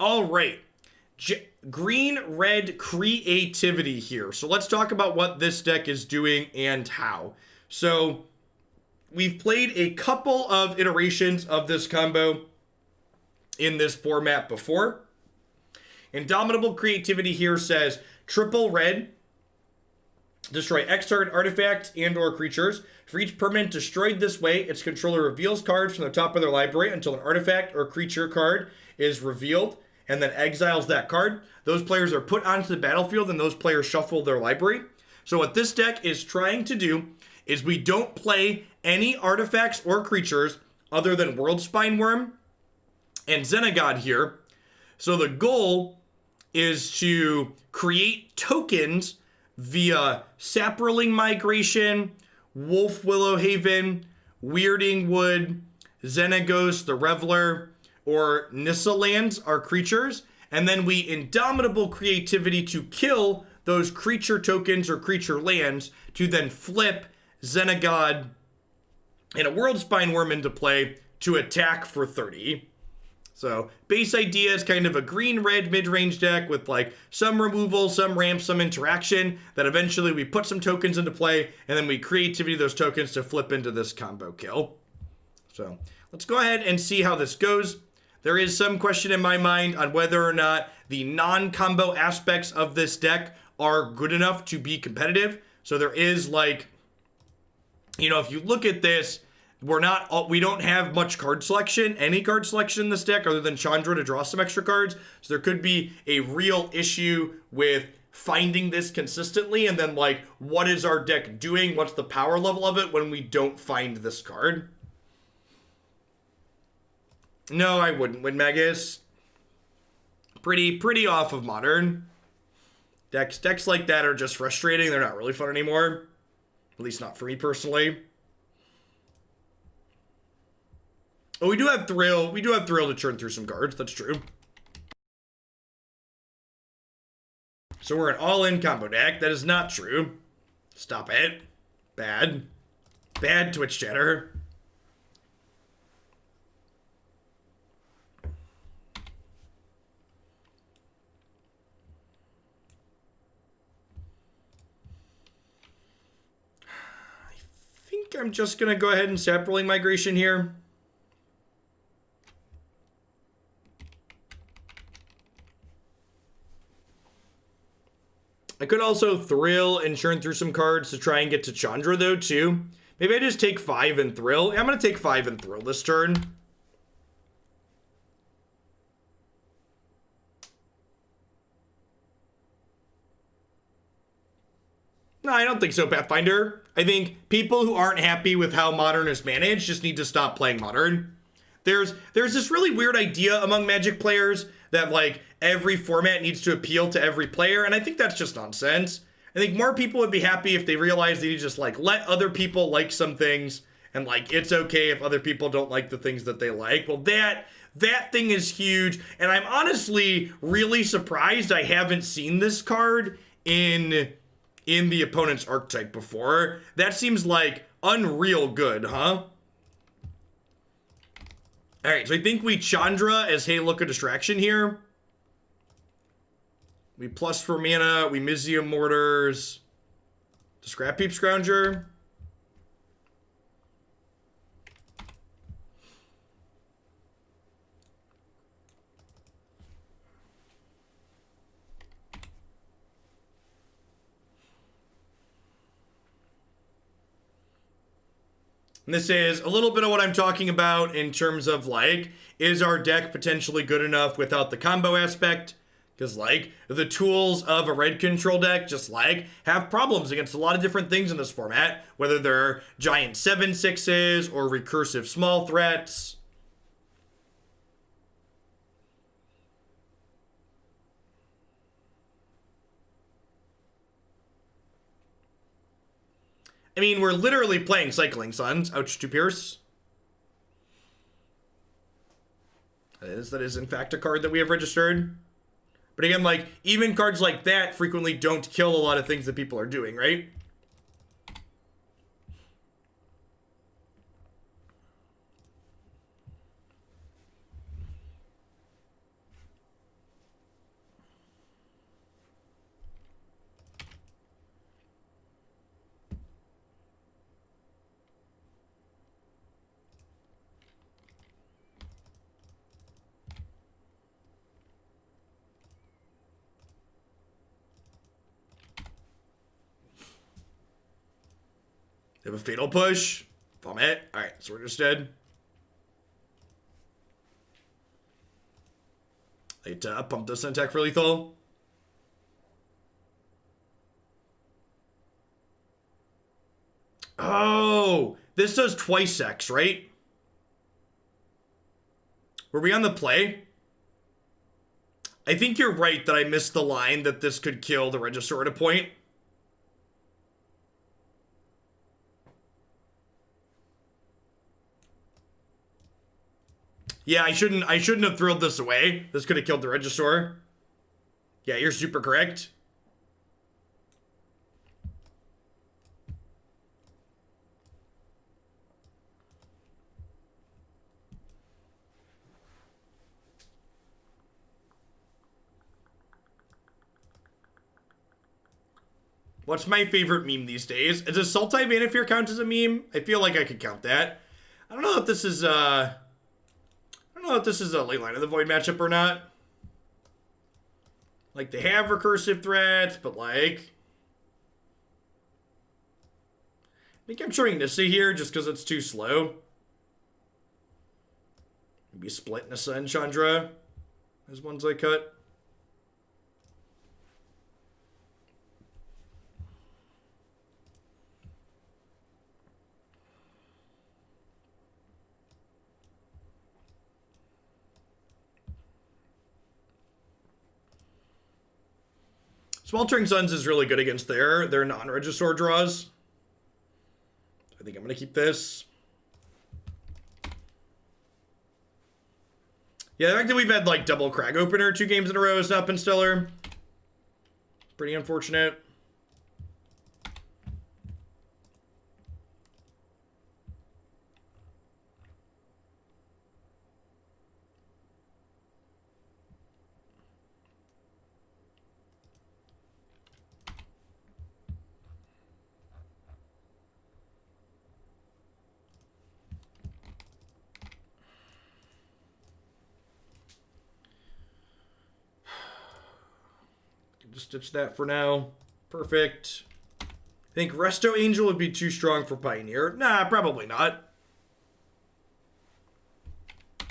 All right. Green-red creativity here. So let's talk about what this deck is doing and how. So we've played a couple of iterations of this combo in this format before. Indomitable Creativity here says triple red, destroy X target artifact and or creatures. For each permanent destroyed this way, its controller reveals cards from the top of their library until an artifact or creature card is revealed, and then exiles that card. Those players are put onto the battlefield, and those players shuffle their library. So what this deck is trying to do is we don't play any artifacts or creatures other than Worldspine Wurm and Xenagos here. So the goal is to create tokens via Saproling Migration, Wolfwillow Haven, Weirding Wood, Xenagos, the Reveler, or Nissa lands are creatures, and then we Indomitable Creativity to kill those creature tokens or creature lands to then flip Xenagos and a Worldspine Wurm into play to attack for 30. So base idea is kind of a green-red mid-range deck with like some removal, some ramp, some interaction that eventually we put some tokens into play and then we creativity those tokens to flip into this combo kill. So let's go ahead and see how this goes. There is some question in my mind on whether or not the non-combo aspects of this deck are good enough to be competitive. So there is like, you know, if you look at this, we don't have much card selection, any card selection in this deck other than Chandra to draw some extra cards. So there could be a real issue with finding this consistently and then like, what is our deck doing? What's the power level of it when we don't find this card? No, I wouldn't win Magus. Pretty off of Modern. Decks like that are just frustrating. They're not really fun anymore. At least not for me personally. Oh, we do have Thrill. We do have Thrill to churn through some cards. That's true. So we're an all-in combo deck. That is not true. Stop it. Bad. Bad Twitch chatter. I think I'm just going to go ahead and Saproling Migration here. I could also Thrill and churn through some cards to try and get to Chandra, though, too. Maybe I just take 5 and Thrill. I'm going to take 5 and Thrill this turn. No, I don't think so, Pathfinder. I think people who aren't happy with how Modern is managed just need to stop playing Modern. There's this really weird idea among Magic players that like every format needs to appeal to every player, and I think that's just nonsense. I think more people would be happy if they realized they need to just like let other people like some things, and like it's okay if other people don't like the things that they like. Well, that thing is huge, and I'm honestly really surprised I haven't seen this card in the opponent's archetype before. That seems like unreal good, huh? All right, so I think we Chandra as, hey, look, a distraction here. We plus for mana, we Mizzium Mortars. The Scrap Heap Scrounger. And this is a little bit of what I'm talking about in terms of, like, is our deck potentially good enough without the combo aspect? Because, like, the tools of a red control deck just, like, have problems against a lot of different things in this format, whether they're giant 7/6s or recursive small threats. I mean, we're literally playing Cycling Suns. Ouch to Pierce. That is in fact a card that we have registered. But again, like, even cards like that frequently don't kill a lot of things that people are doing, right? We have a Fatal Push. Vomit. Alright, so we're just dead. It pump this and attack for lethal. Oh, this does twice X, right? Were we on the play? I think you're right that I missed the line that this could kill the Regisaur at a point. Yeah, I shouldn't have thrilled this away. This could have killed the Regisaur. Yeah, you're super correct. What's my favorite meme these days? Does Sultai Manaphyr count as a meme? I feel like I could count that. I don't know if this is I don't know if this is a Leyline of the Void matchup or not. Like, they have recursive threats, but like, I think I'm showing Nissa here just because it's too slow. Maybe split Nissa and Chandra as ones I cut. Sweltering Suns is really good against their non-Regisaur draws. I think I'm going to keep this. Yeah, the fact that we've had, like, double Crag opener 2 games in a row has not been stellar. Pretty unfortunate. Just stitch that for now. Perfect. I think Resto Angel would be too strong for Pioneer. Nah, probably not. I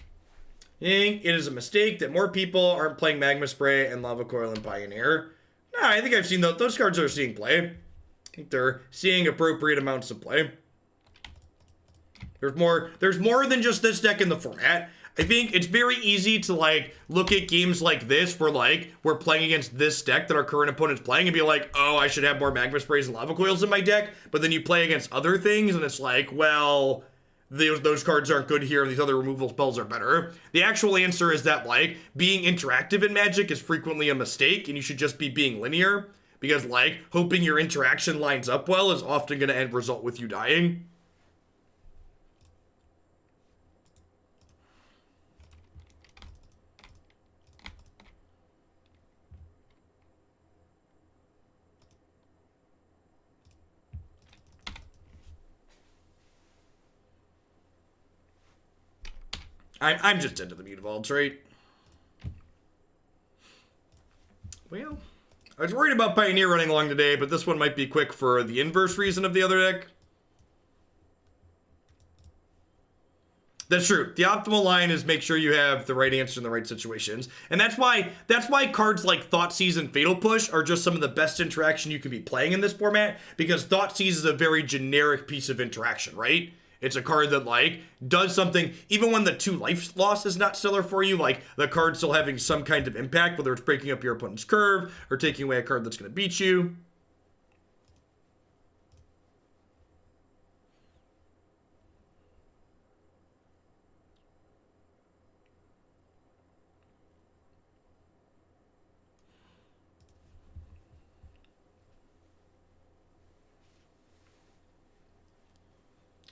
think it is a mistake that more people aren't playing Magma Spray and Lava Coil and Pioneer. Nah, I think I've seen those cards are seeing play. I think they're seeing appropriate amounts of play. There's more than just this deck in the format. I think it's very easy to, like, look at games like this where, like, we're playing against this deck that our current opponent's playing and be like, oh, I should have more Magma Sprays and Lava Coils in my deck. But then you play against other things and it's like, well, those cards aren't good here and these other removal spells are better. The actual answer is that, like, being interactive in Magic is frequently a mistake and you should just be being linear. Because, like, hoping your interaction lines up well is often going to result with you dying. I'm just into the Mutavaults, right? Well, I was worried about Pioneer running long today, but this one might be quick for the inverse reason of the other deck. That's true. The optimal line is make sure you have the right answer in the right situations. And that's why cards like Thoughtseize and Fatal Push are just some of the best interaction you can be playing in this format, because Thoughtseize is a very generic piece of interaction, right? It's a card that, like, does something, even when the 2 life loss is not stellar for you, like, the card still having some kind of impact, whether it's breaking up your opponent's curve or taking away a card that's going to beat you.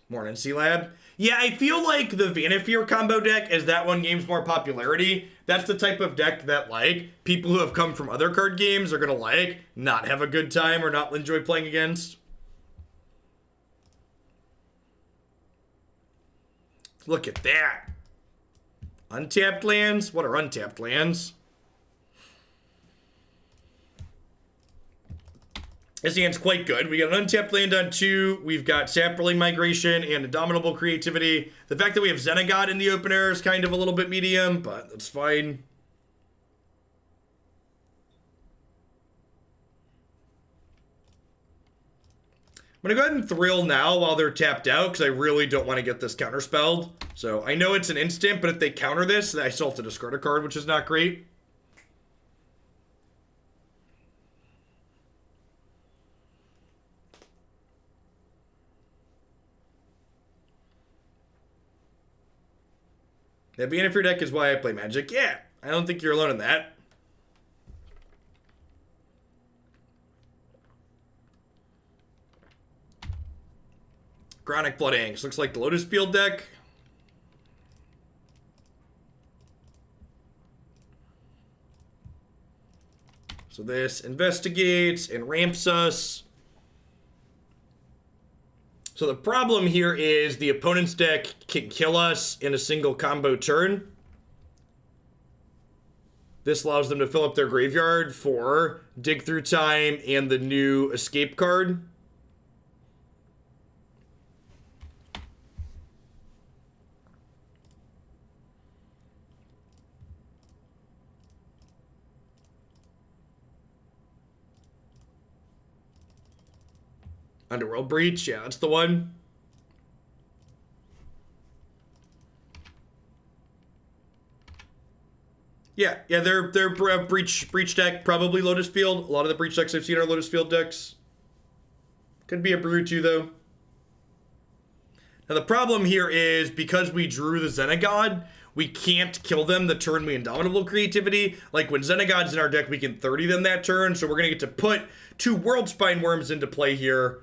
Morning, C-Lab. Yeah, I feel like the Manaphyr combo deck, as that one gains more popularity, that's the type of deck that, like, people who have come from other card games are gonna, like, not have a good time or not enjoy playing against. Look at that. Untapped lands? What are untapped lands? This hand's quite good. We got an untapped land on 2. We've got Saproling Migration and Indomitable Creativity. The fact that we have Xenagos in the opener is kind of a little bit medium, but that's fine. I'm going to go ahead and Thrill now while they're tapped out, because I really don't want to get this counterspelled. So I know it's an instant, but if they counter this, I still have to discard a card, which is not great. Yeah, being if your deck is why I play Magic. Yeah, I don't think you're alone in that. Chronic Blood Angs. Looks like the Lotus Field deck. So this investigates and ramps us. So the problem here is the opponent's deck can kill us in a single combo turn. This allows them to fill up their graveyard for Dig Through Time and the new escape card. Underworld Breach, yeah, that's the one. Yeah, they're breach deck, probably Lotus Field. A lot of the breach decks I've seen are Lotus Field decks. Could be a brew too, though. Now the problem here is because we drew the Xenagos, we can't kill them the turn we Indomitable Creativity. Like when Xenagos in our deck, we can 30 them that turn, so we're gonna get to put 2 Worldspine Wurms into play here.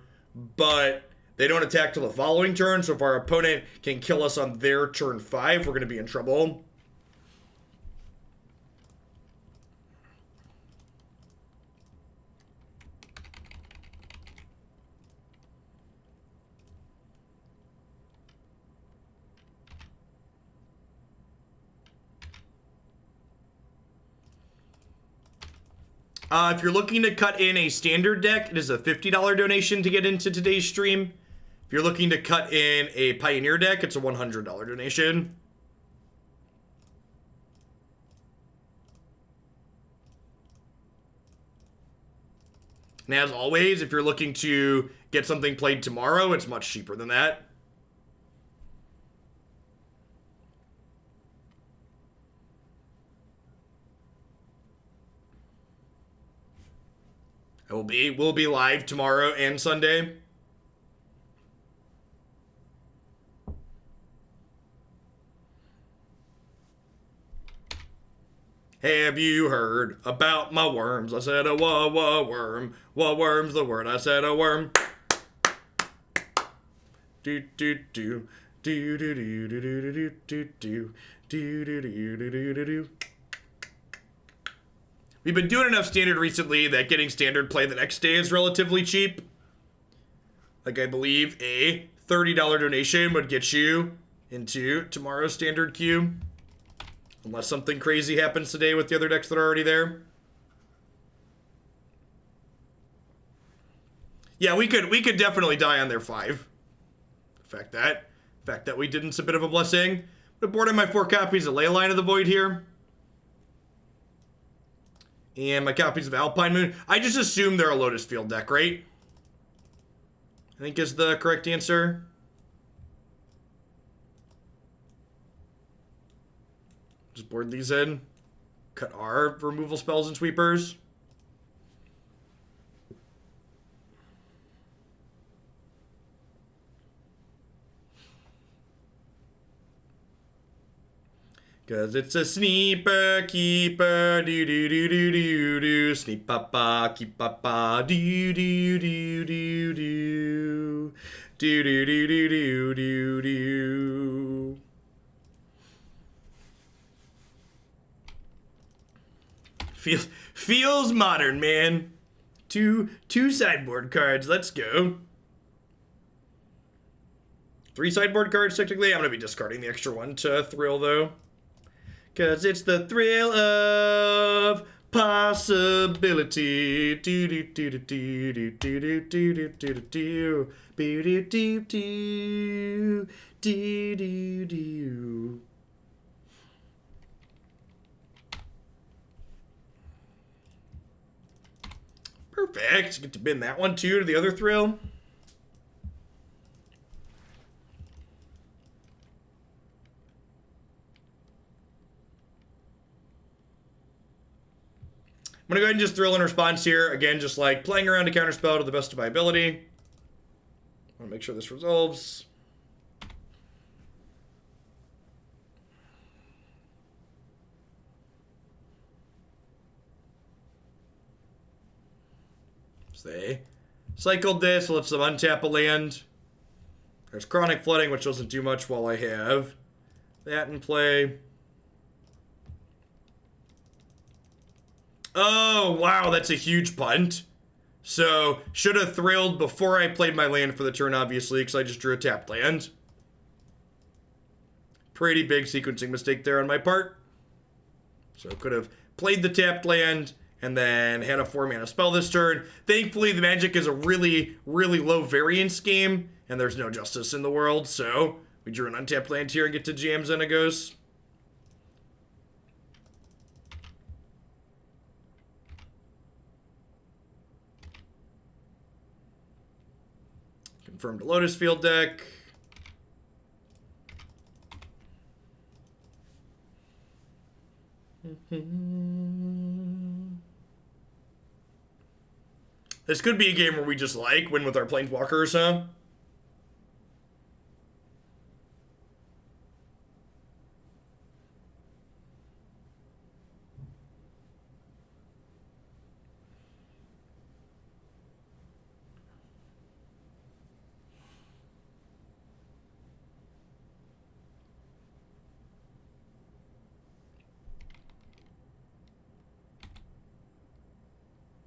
But they don't attack till the following turn, so if our opponent can kill us on their turn 5, we're going to be in trouble. If you're looking to cut in a standard deck, it is a $50 donation to get into today's stream. If you're looking to cut in a Pioneer deck, it's a $100 donation. And as always, if you're looking to get something played tomorrow, it's much cheaper than that. We'll be live tomorrow and Sunday. Have you heard about my worms? I said a worm. Worm's the word. I said a worm. Do do do do do do do do do do do do do do do do. We've been doing enough standard recently that getting standard play the next day is relatively cheap. Like I believe a $30 donation would get you into tomorrow's standard queue. Unless something crazy happens today with the other decks that are already there. Yeah, we could definitely die on their 5. The fact that we didn't is a bit of a blessing. I'm boarding my 4 copies of Leyline of the Void here. And my copies of Alpine Moon. I just assume they're a Lotus Field deck, right? I think is the correct answer. Just board these in. Cut our removal spells and sweepers. Cause it's a sneaper keeper, do do do do do do, sneep papa keep papa, do do do do do, do do do do do do do. Feels modern, man. Two sideboard cards. Let's go. 3 sideboard cards, technically. I'm going to be discarding the extra one to Thrill, though. Because it's the thrill of possibility. Do do do do do do do do do do do do do do do do. Perfect. Get to bin that one too to the other thrill. I'm going to go ahead and just thrill in response here. Again, just like playing around a counterspell to the best of my ability. I want to make sure this resolves. So they cycled this. Let's them untap a land. There's Chronic Flooding, which doesn't do much while I have that in play. Oh, wow, that's a huge punt. So, should have thrilled before I played my land for the turn, obviously, because I just drew a tapped land. Pretty big sequencing mistake there on my part. So, could have played the tapped land and then had a 4-mana spell this turn. Thankfully, the Magic is a really, really low variance game, and there's no justice in the world, so we drew an untapped land here and get to jam Xenagos. Confirmed a Lotus Field deck. This could be a game where we just like win with our Planeswalkers, huh?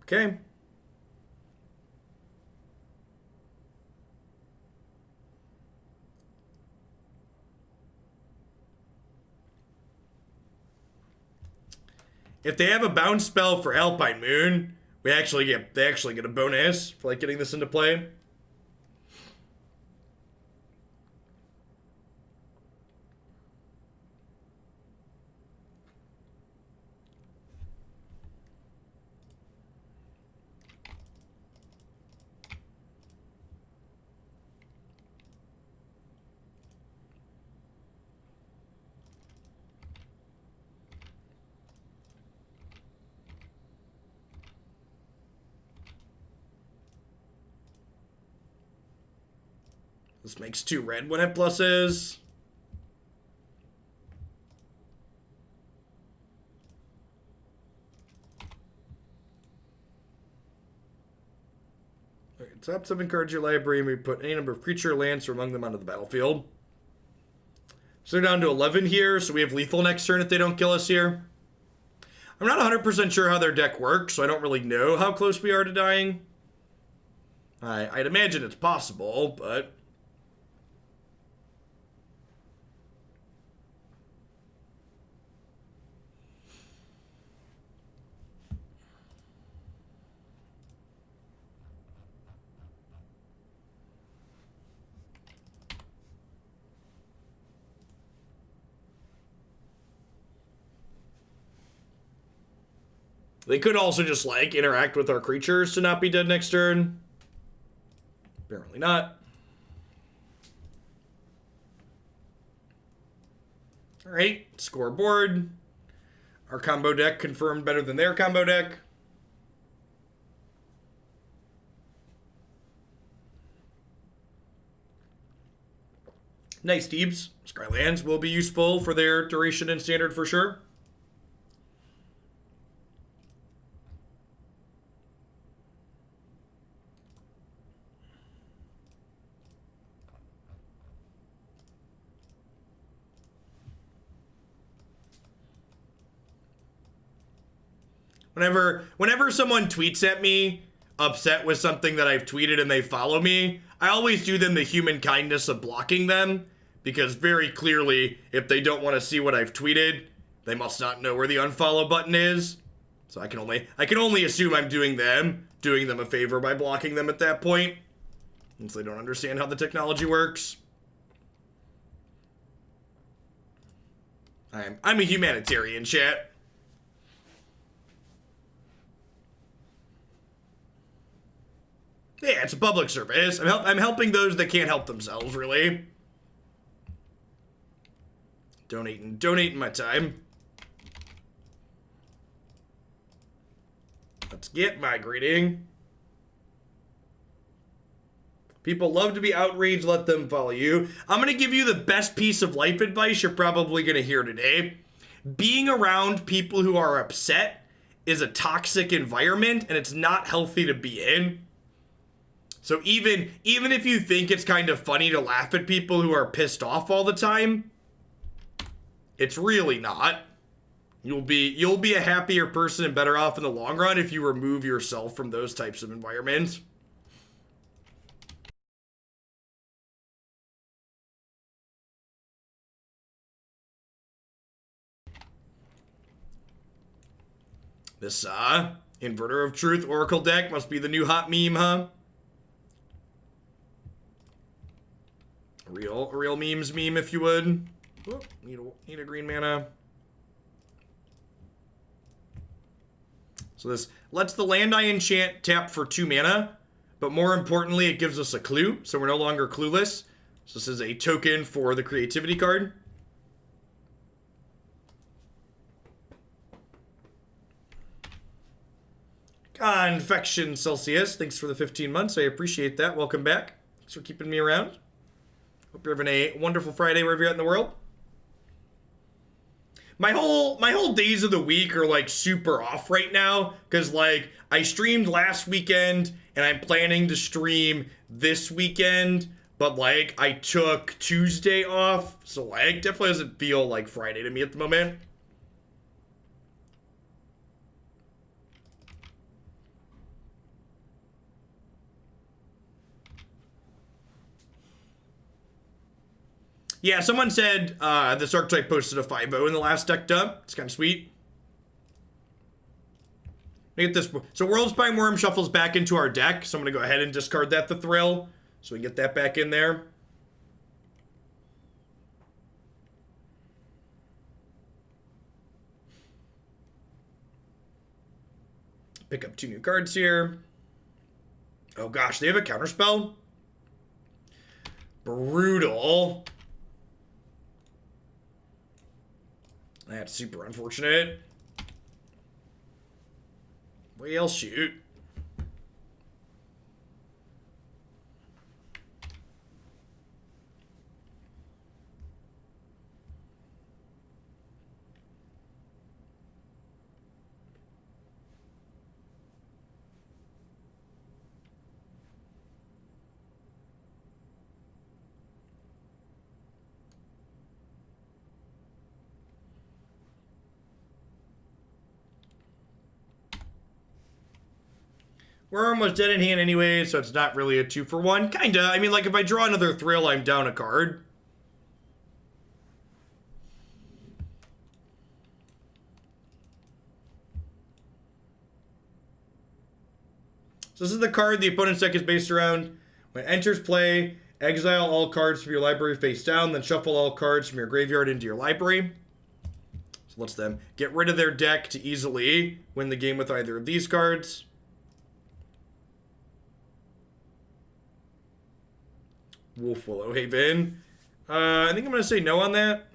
Okay. If they have a bounce spell for Alpine Moon, they actually get a bonus for like getting this into play. This makes 2 red when it pluses. Okay, top 7 cards in your library, and we put any number of creature lands from among them onto the battlefield. So they're down to 11 here, so we have lethal next turn if they don't kill us here. I'm not 100% sure how their deck works, so I don't really know how close we are to dying. I'd imagine it's possible, but... They could also just, like, interact with our creatures to not be dead next turn. Apparently not. Alright, scoreboard. Our combo deck confirmed better than their combo deck. Nice, Deebs. Skylands will be useful for their duration and standard for sure. Whenever someone tweets at me upset with something that I've tweeted and they follow me, I always do them the human kindness of blocking them, because very clearly, if they don't want to see what I've tweeted, they must not know where the unfollow button is. So I can only assume I'm doing them a favor by blocking them at that point, since they don't understand how the technology works. I'm a humanitarian, chat. Yeah, it's a public service. I'm helping those that can't help themselves, really. Donating my time. Let's get migrating. People love to be outraged, let them follow you. I'm going to give you the best piece of life advice you're probably going to hear today. Being around people who are upset is a toxic environment, and it's not healthy to be in. So even if you think it's kind of funny to laugh at people who are pissed off all the time, it's really not. You'll be a happier person and better off in the long run if you remove yourself from those types of environments. This Inverter of Truth Oracle deck must be the new hot meme, huh? A real memes meme, if you would. Oh, need a green mana. So this lets the land I enchant tap for 2 mana, but more importantly, it gives us a clue, so we're no longer clueless. So this is a token for the creativity card. Confection Celsius, thanks for the 15 months. I appreciate that. Welcome back. Thanks for keeping me around. Hope you're having a wonderful Friday wherever you're at in the world. My whole days of the week are like super off right now because like I streamed last weekend and I'm planning to stream this weekend, but like I took Tuesday off, so like definitely doesn't feel like Friday to me at the moment. Yeah, someone said this archetype posted a 5-0 in the last deck dump. It's kind of sweet. Look at this. So Worldspine Wurm shuffles back into our deck. So I'm going to go ahead and discard that, the Thrill. So we can get that back in there. Pick up 2 new cards here. Oh gosh, they have a counterspell? Brutal. That's super unfortunate. Whale shoot. Wurm was dead in hand anyway, so it's not really a 2-for-1. Kinda. I mean, like, if I draw another Thrill, I'm down a card. So this is the card the opponent's deck is based around. When it enters play, exile all cards from your library face down, then shuffle all cards from your graveyard into your library. So lets them get rid of their deck to easily win the game with either of these cards. Wolfwillow Haven. I think I'm going to say no on that.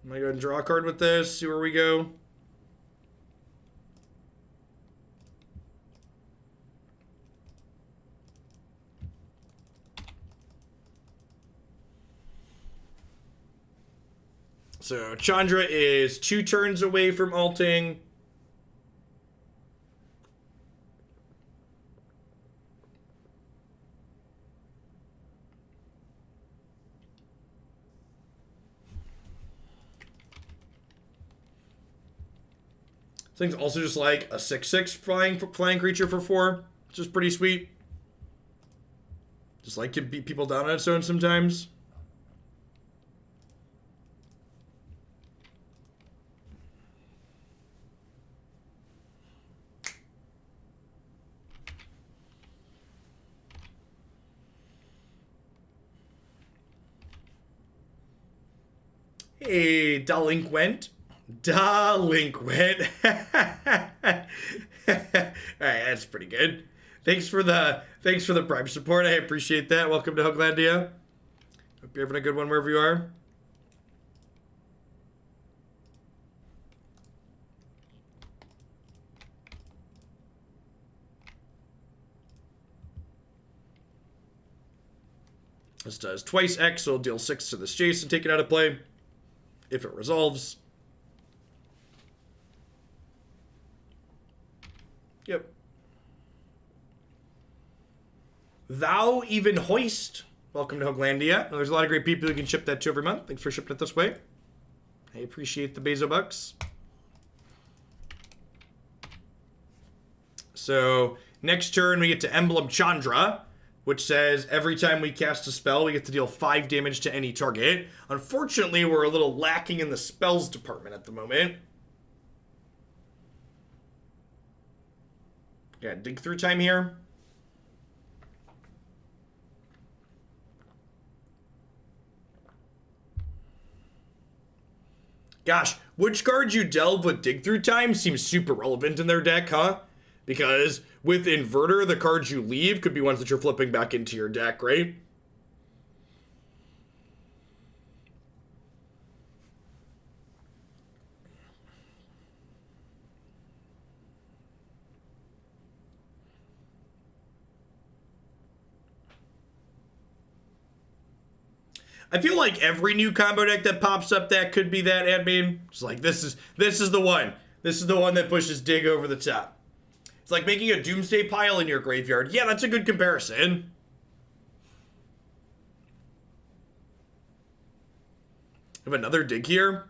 I'm going to go ahead and draw a card with this, see where we go. So Chandra is 2 turns away from alting. This thing's also just like a 6/6 flying creature for 4, which is pretty sweet. Just like to beat people down on its own sometimes. Hey, delinquent. Delinquent. Alright, that's pretty good. Thanks for the Prime support. I appreciate that. Welcome to Hooglandia. Hope you're having a good one wherever you are. This does twice X, so it'll deal 6 to this Jason, take it out of play. If it resolves. Yep. Thou even hoist. Welcome to Hooglandia. There's a lot of great people who can ship that to every month. Thanks for shipping it this way. I appreciate the Bezo bucks. So, next turn we get to Emblem Chandra, which says every time we cast a spell, we get to deal 5 damage to any target. Unfortunately, we're a little lacking in the spells department at the moment. Yeah, dig through time here. Gosh, which cards you delve with dig through time seems super relevant in their deck, huh? Because with Inverter, the cards you leave could be ones that you're flipping back into your deck, right? I feel like every new combo deck that pops up that could be that admin. It's like this is the one. This is the one that pushes dig over the top. It's like making a doomsday pile in your graveyard. Yeah, that's a good comparison. Have another dig here.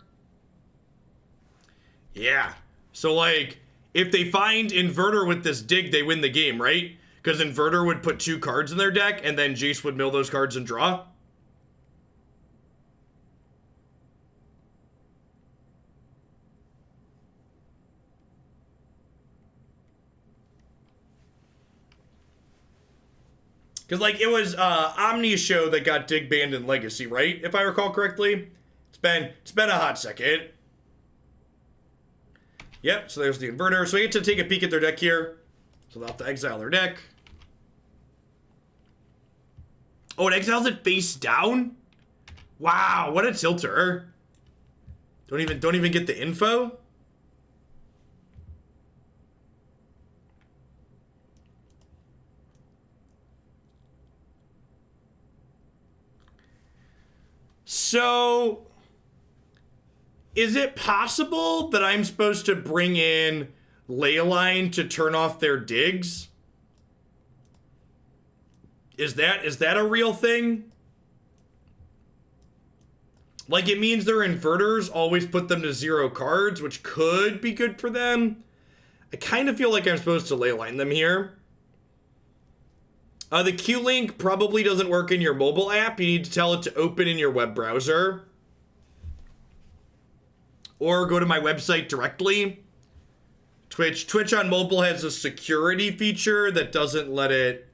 Yeah. So like if they find Inverter with this dig, they win the game, right? Because Inverter would put 2 cards in their deck and then Jace would mill those cards and draw. Because, like, it was Omni's show that got dig banned in Legacy, right? If I recall correctly. It's been a hot second. Yep, so there's the Inverter. So we get to take a peek at their deck here. So they'll have to exile their deck. Oh, it exiles it face down? Wow, what a tilter. Don't even get the info. So, is it possible that I'm supposed to bring in Leyline to turn off their digs? Is that a real thing? Like, it means their Inverters always put them to 0 cards, which could be good for them. I kind of feel like I'm supposed to Leyline them here. The Q-Link probably doesn't work in your mobile app. You need to tell it to open in your web browser. Or go to my website directly. Twitch on mobile has a security feature that doesn't let it...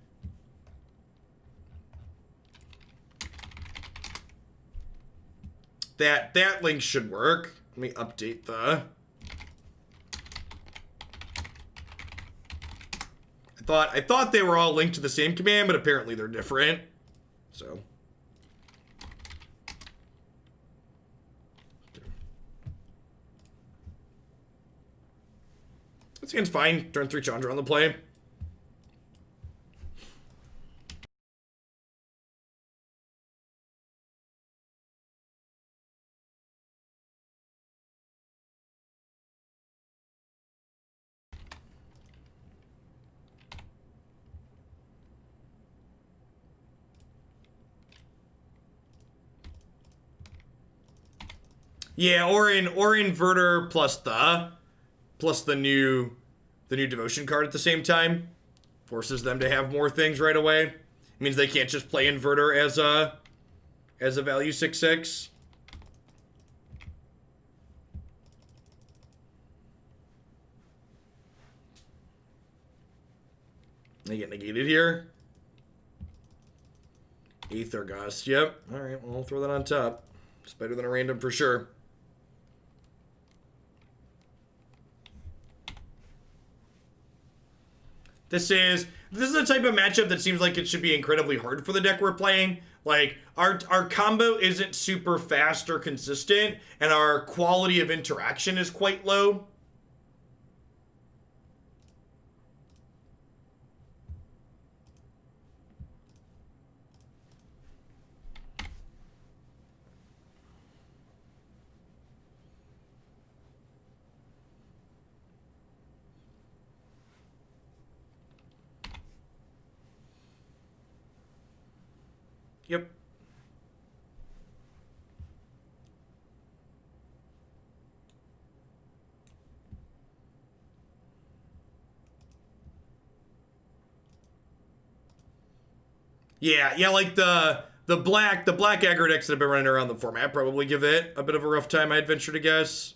That link should work. Let me update the... I thought they were all linked to the same command, but apparently they're different. So. This game's fine. Turn 3 Chandra on the play. Yeah, or Inverter plus the new Devotion card at the same time. Forces them to have more things right away. It means they can't just play Inverter as a value 6/6. They get negated here. Xenagos, yep. Alright, well, I'll throw that on top. It's better than a random for sure. This is the type of matchup that seems like it should be incredibly hard for the deck we're playing. Like, our combo isn't super fast or consistent, and our quality of interaction is quite low. Yep. Yeah, like the black aggro decks that have been running around the format probably give it a bit of a rough time, I'd venture to guess.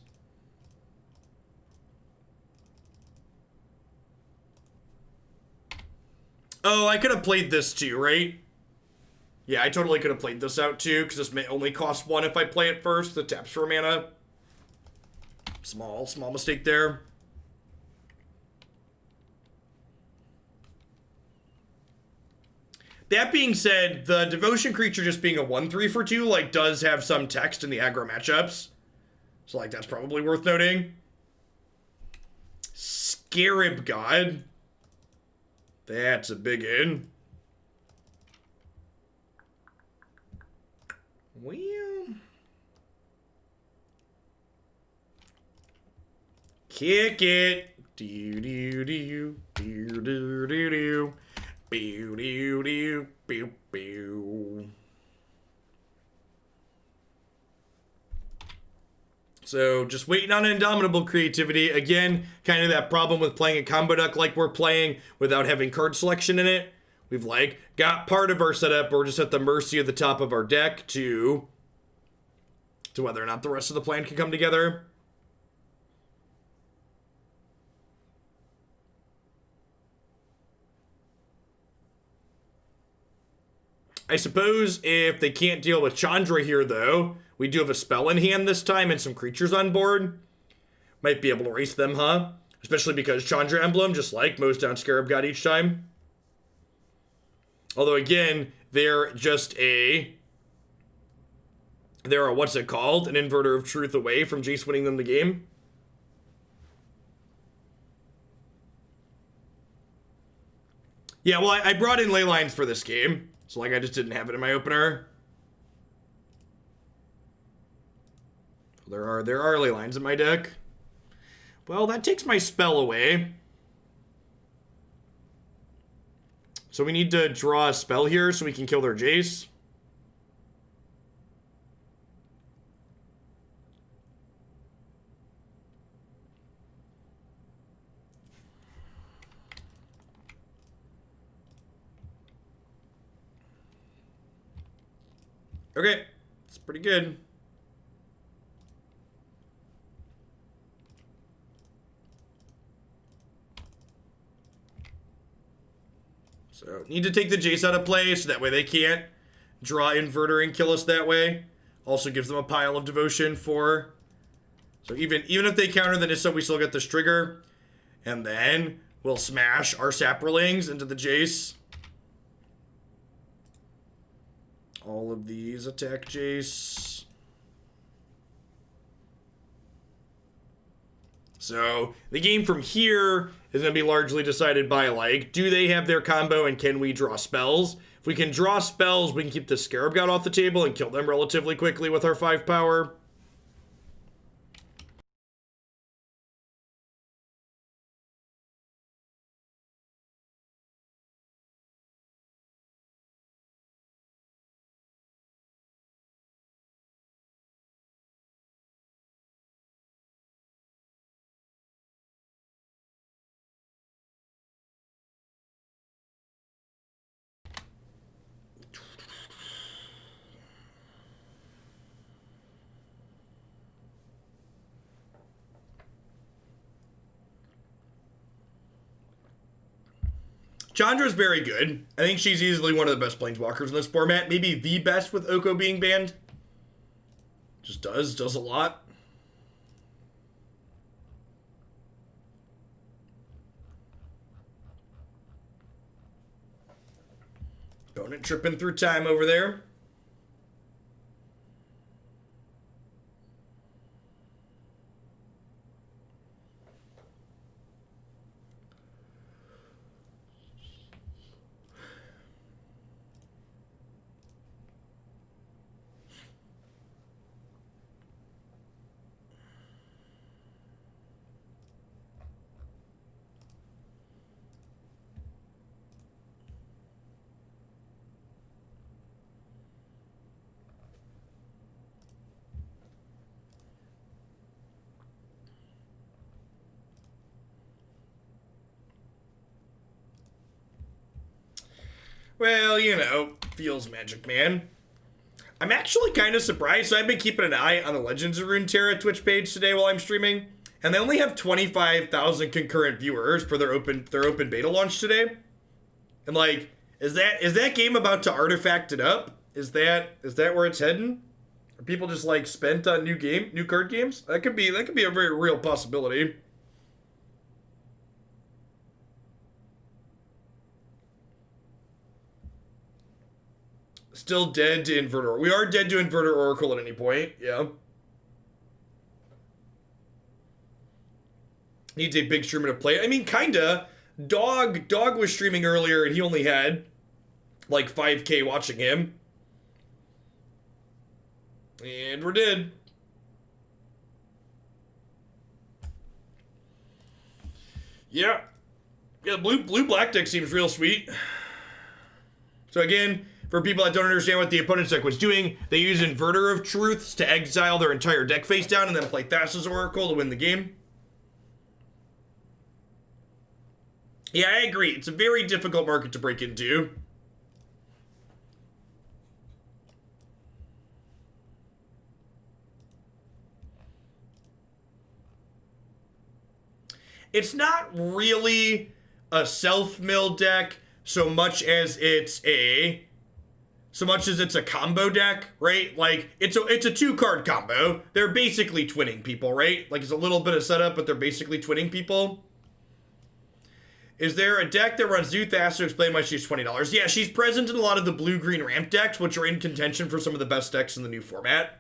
Oh, I could have played this too, right? Yeah, I totally could have played this out too, because this may only cost 1 if I play it first. The taps for mana. Small mistake there. That being said, the Devotion creature just being a 1/3 for 2, like, does have some text in the aggro matchups. So, like, that's probably worth noting. Scarab God. That's a big in. Well, kick it. Do do do do do do do. Pew do do pew pew. So just waiting on Indomitable Creativity. Again, kind of that problem with playing a combo deck like we're playing without having card selection in it. We've like got part of our setup. We're just at the mercy of the top of our deck to whether or not the rest of the plan can come together. I suppose if they can't deal with Chandra here, though, we do have a spell in hand this time and some creatures on board. Might be able to erase them, huh? Especially because Chandra Emblem, just like mows down Scarab God each time. Although, again, they're just a... They're a, what's it called? An Inverter of Truth away from Jace winning them the game. Yeah, well, I brought in Leylines for this game. So, like, I just didn't have it in my opener. There are Leylines in my deck. Well, that takes my spell away. So we need to draw a spell here so we can kill their Jace. Okay, it's pretty good. So, need to take the Jace out of play so that way they can't draw Inverter and kill us that way. Also gives them a pile of devotion for... So even if they counter the Nissa, we still get this trigger. And then we'll smash our Saprolings into the Jace. All of these attack Jace. So the game from here is going to be largely decided by, like, do they have their combo and can we draw spells? If we can draw spells, we can keep the Scarab God off the table and kill them relatively quickly with our 5 power. Chandra's very good. I think she's easily one of the best planeswalkers in this format. Maybe the best with Oko being banned. Just does a lot. Opponent tripping through time over there. Well, you know, feels Magic Man. I'm actually kind of surprised. So I've been keeping an eye on the Legends of Runeterra Twitch page today while I'm streaming, and they only have 25,000 concurrent viewers for their open beta launch today. And like, is that game about to artifact it up? Is that where it's heading? Are people just like spent on new card games? That could be a very real possibility. Still dead to Inverter. We are dead to Inverter Oracle at any point. Yeah. Needs a big streamer to play. I mean, kinda. Dog was streaming earlier and he only had like 5K watching him. And we're dead. Yeah. Yeah, blue black deck seems real sweet. So again, for people that don't understand what the opponent's deck was doing, they use Inverter of Truths to exile their entire deck face down and then play Thassa's Oracle to win the game. Yeah, I agree. It's a very difficult market to break into. It's not really a self-mill deck so much as it's a combo deck, right? Like, it's a 2-card combo. They're basically twinning people, right? Like, it's a little bit of setup, but they're basically twinning people. Is there a deck that runs Zoo Thassa? Explain why she's $20. Yeah, she's present in a lot of the blue-green ramp decks, which are in contention for some of the best decks in the new format.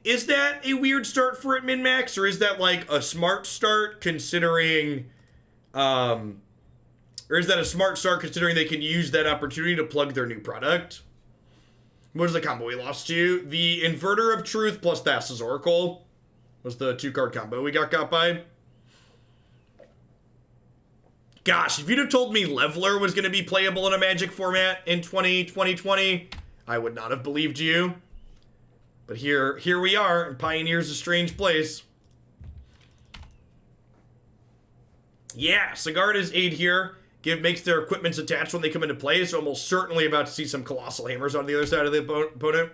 Is that a weird start for it, min-max, or is that like a smart start considering, or is that a smart start considering they can use that opportunity to plug their new product? What is the combo we lost to? The Inverter of Truth plus Thassa's Oracle was the 2-card combo we got by. Gosh, if you'd have told me Leveler was going to be playable in a Magic format in 2020, I would not have believed you. But here we are, and Pioneer's a strange place. Yeah, Sigarda's aid here makes their equipments attached when they come into play, so almost certainly about to see some Colossal Hammers on the other side of the opponent.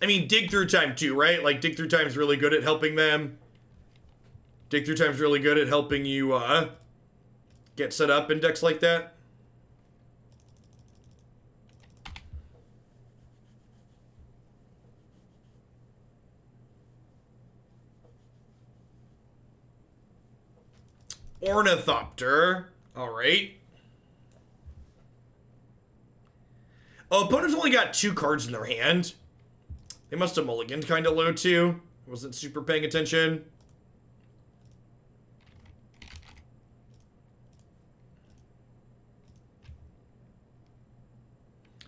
I mean, Dig Through Time too, right? Like, Dig Through Time's really good at helping them. Dig Through Time's really good at helping you get set up in decks like that. Ornithopter. Alright. Oh, opponents only got 2 cards in their hand. They must have mulliganed kind of low, too. Wasn't super paying attention.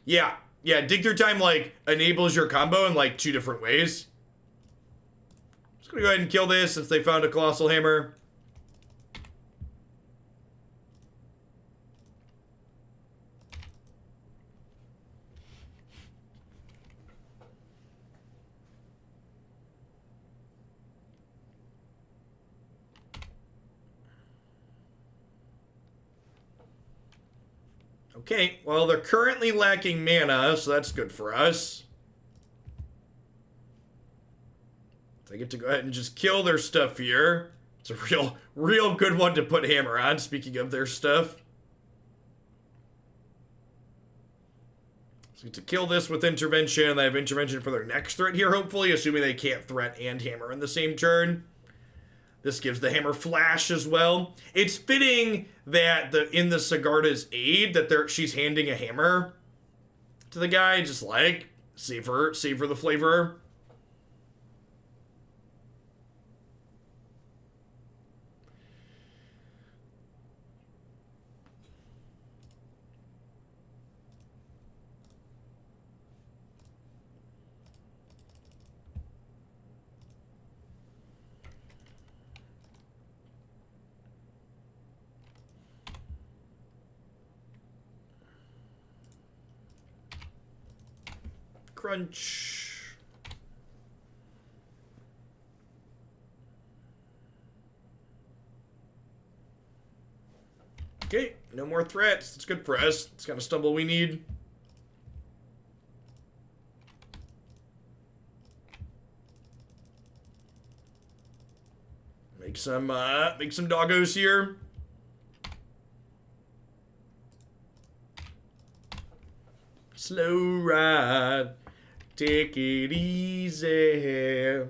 Yeah. Yeah, Dig Through Time, like, enables your combo in, like, 2 different ways. Just gonna go ahead and kill this since they found a Colossal Hammer. Okay, well, they're currently lacking mana, so that's good for us. They get to go ahead and just kill their stuff here. It's a real good one to put hammer on, speaking of their stuff. So get to kill this with intervention. They have intervention for their next threat here, hopefully, assuming they can't threat and hammer in the same turn. This gives the hammer flash as well. It's fitting that in the Sigarda's aid that she's handing a hammer to the guy, just like savor the flavor. Crunch. Okay, no more threats. It's good for us. It's kind of stumble we need. Make some doggos here. Slow ride. Take it easy.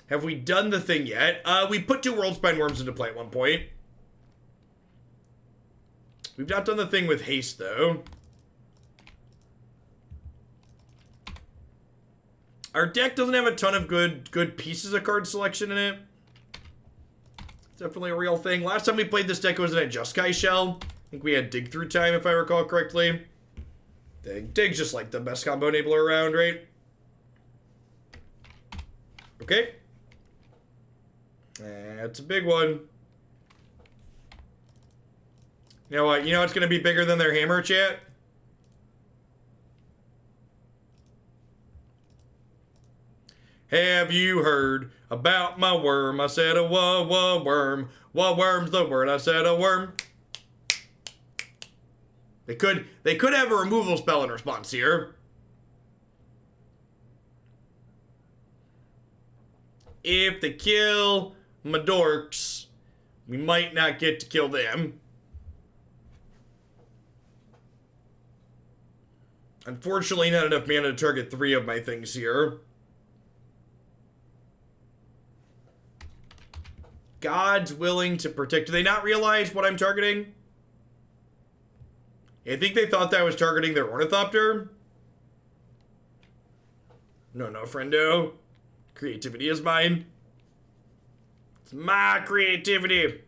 Have we done the thing yet? We put 2 Worldspine Wurms into play at one point. We've not done the thing with haste, though. Our deck doesn't have a ton of good pieces of card selection in it. It's definitely a real thing. Last time we played this deck, it was in a Jeskai shell. I think we had Dig Through Time, if I recall correctly. Dig's just like the best combo enabler around, right? Okay. That's a big one. You know what? You know what's going to be bigger than their hammer, chat? Have you heard about my worm? I said a worm. Worm's the word. I said a worm. They could have a removal spell in response here. If they kill my dorks, we might not get to kill them. Unfortunately, not enough mana to target 3 of my things here. God's willing to protect. Do they not realize what I'm targeting? I think they thought that I was targeting their Ornithopter. No, friendo. Creativity is mine. It's my creativity.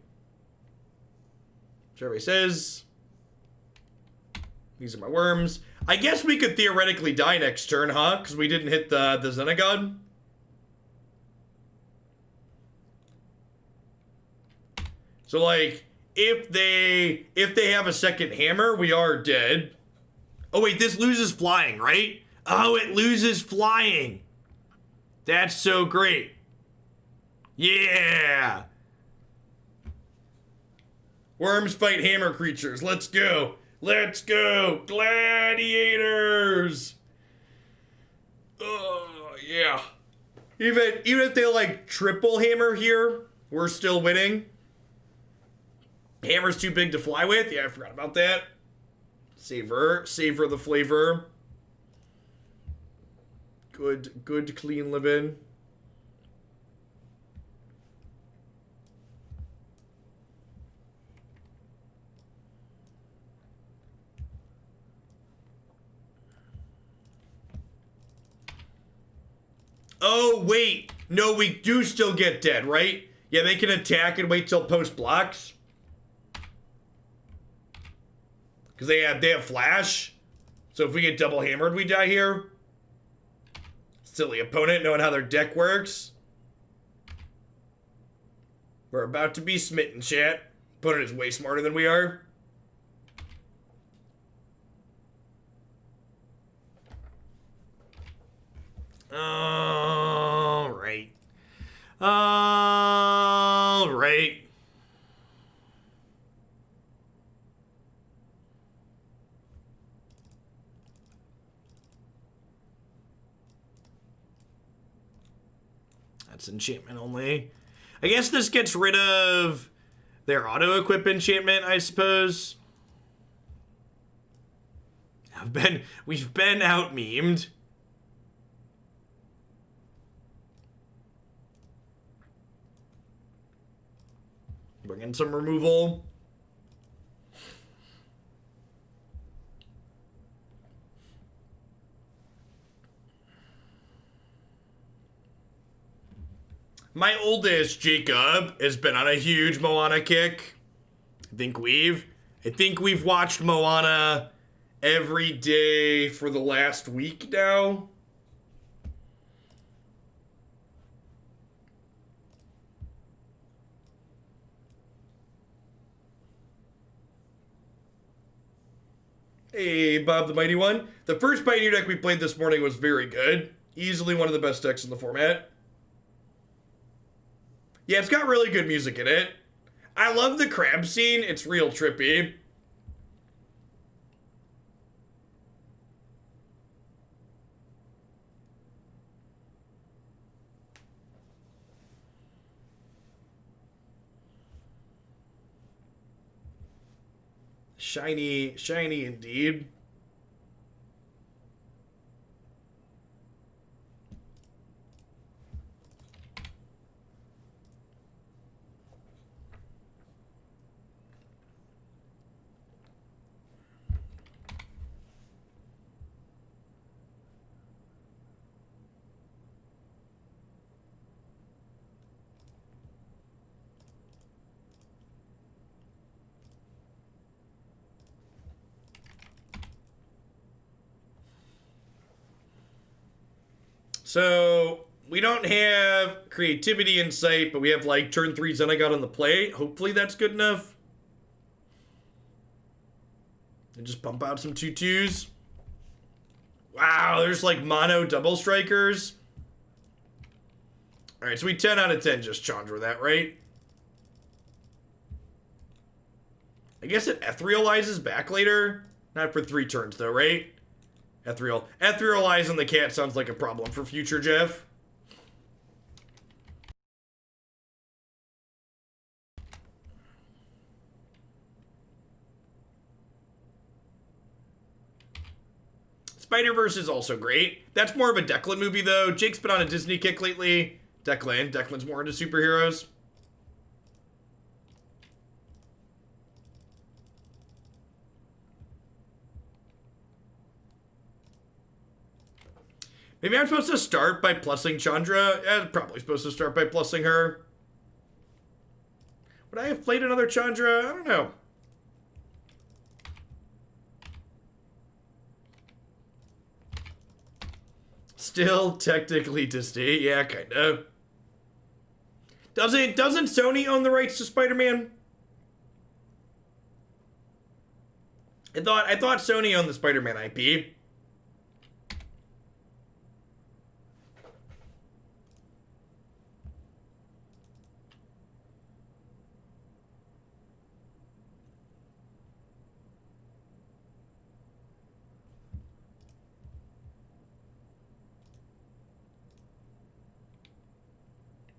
Jerry says. These are my worms. I guess we could theoretically die next turn, huh? Because we didn't hit the Xenagos. So, like, if they have a second hammer, we are dead. Oh, wait, this loses flying, right? Oh, it loses flying. That's so great. Yeah. Worms fight hammer creatures. Let's go. Let's go. Gladiators. Oh, yeah. Even if they, like, triple hammer here, we're still winning. Hammer's too big to fly with. Yeah, I forgot about that. Savor the flavor. Good clean living. Oh, wait. No, we do still get dead, right? Yeah, they can attack and wait till post blocks. Because they have flash. So if we get double hammered, we die here. Silly opponent knowing how their deck works. We're about to be smitten, chat. Opponent is way smarter than we are. Alright. Alright. That's enchantment only. I guess this gets rid of their auto-equip enchantment, I suppose. We've been out-memed. Bring in some removal. My oldest, Jacob, has been on a huge Moana kick. I think we've watched Moana every day for the last week now. Hey, Bob the Mighty One. The first Pioneer deck we played this morning was very good. Easily one of the best decks in the format. Yeah, it's got really good music in it. I love the crab scene. It's real trippy. Shiny, shiny indeed. So, we don't have creativity in sight, but we have like turn 3 Xenagos on the play. Hopefully that's good enough. And just pump out some 2/2s. Wow, there's like mono double strikers. Alright, so we 10 out of 10 just Chandra that, right? I guess it etherealizes back later. Not for 3 turns though, right? Etherealizing the cat sounds like a problem for future Jeff. Spider-Verse is also great. That's more of a Declan movie though. Jake's been on a Disney kick lately. Declan's more into superheroes. Maybe I'm supposed to start by plussing Chandra. Probably supposed to start by plussing her. Would I have played another Chandra? I don't know. Still technically Disney. Yeah, kind of. Doesn't Sony own the rights to Spider-Man? I thought Sony owned the Spider-Man IP.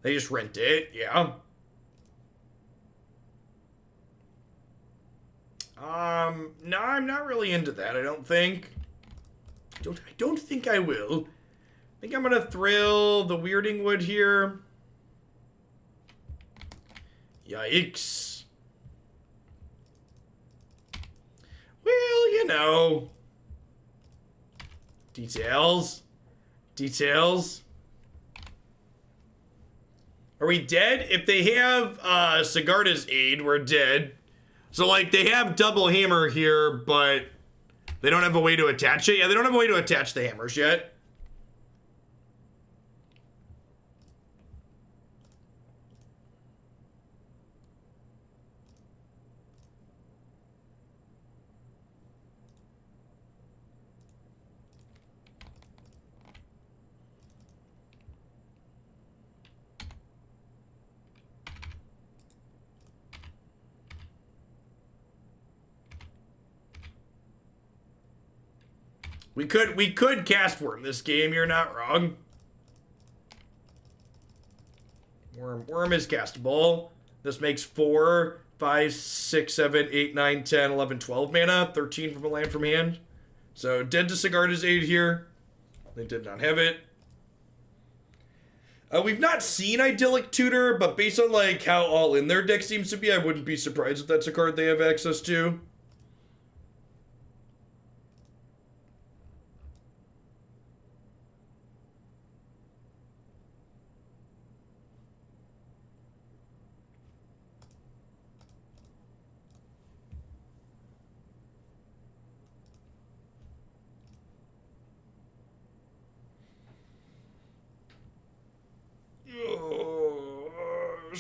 They just rent it, yeah. No, I'm not really into that, I don't think. I don't think I will. I think I'm gonna thrill the Weirding Wood here. Yikes. Well, you know. Details. Are we dead? If they have Sigarda's aid, we're dead. So, like, they have double hammer here, but they don't have a way to attach it. Yeah, they don't have a way to attach the hammers yet. We could cast Worm this game, you're not wrong. Wurm. Wurm is castable. This makes 4, 5, 6, 7, 8, 9, 10, 11, 12 mana. 13 from a land from hand. So Dead Disregard is 8 here. They did not have it. We've not seen Idyllic Tutor, but based on like how all in their deck seems to be, I wouldn't be surprised if that's a card they have access to.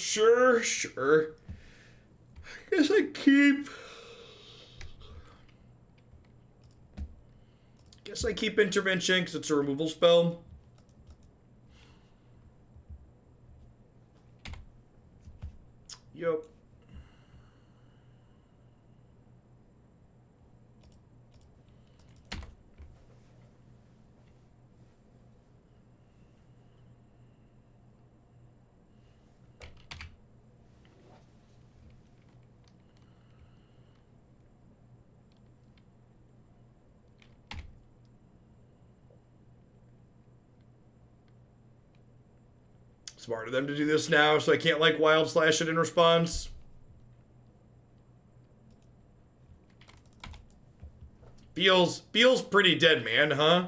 Sure. Guess I keep Intervention because it's a removal spell. Yup. Smart of them to do this now, so I can't like Wild Slash it in response. Feels pretty dead, man, huh?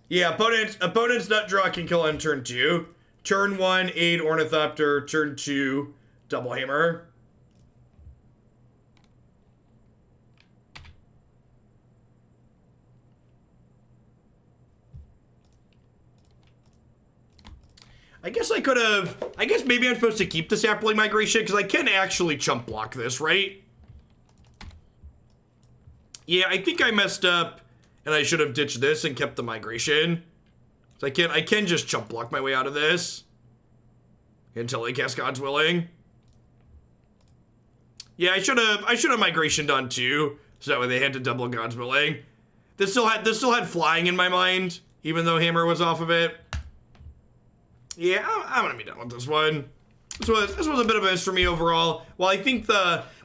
Yeah, opponent's Nut Draw can kill on turn 2. Turn 1, Aid Ornithopter. Turn 2, Double Hammer. I guess maybe I'm supposed to keep the Saproling Migration because I can actually chump block this, right? Yeah, I think I messed up and I should have ditched this and kept the Migration. So I can just chump block my way out of this until I cast God's Willing. Yeah, I should have Migration done too, so that way they had to double God's Willing. This still had flying in my mind, even though Hammer was off of it. Yeah, I'm gonna be done with this one. This was a bit of a miss for me overall. Well, I think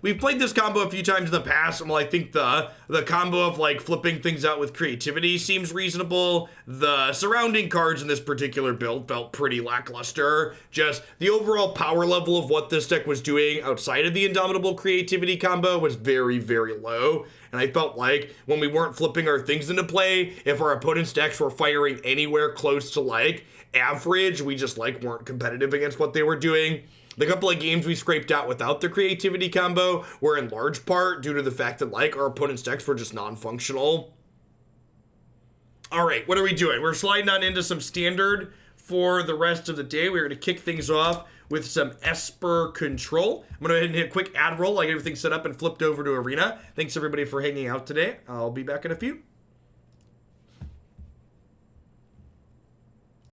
we've played this combo a few times in the past, and while I think the combo of like flipping things out with creativity seems reasonable, the surrounding cards in this particular build felt pretty lackluster. Just the overall power level of what this deck was doing outside of the Indomitable Creativity combo was very, very low. And I felt like when we weren't flipping our things into play, if our opponent's decks were firing anywhere close to like average, we just like weren't competitive against what they were doing. The couple of games we scraped out without the creativity combo were in large part due to the fact that like our opponent's decks were just non-functional. All right, what are we doing? We're sliding on into some standard for the rest of the day. We're going to kick things off with some Esper Control. I'm going to go ahead and hit a quick ad roll. I get everything set up and flipped over to Arena. Thanks everybody for hanging out today. I'll be back in a few.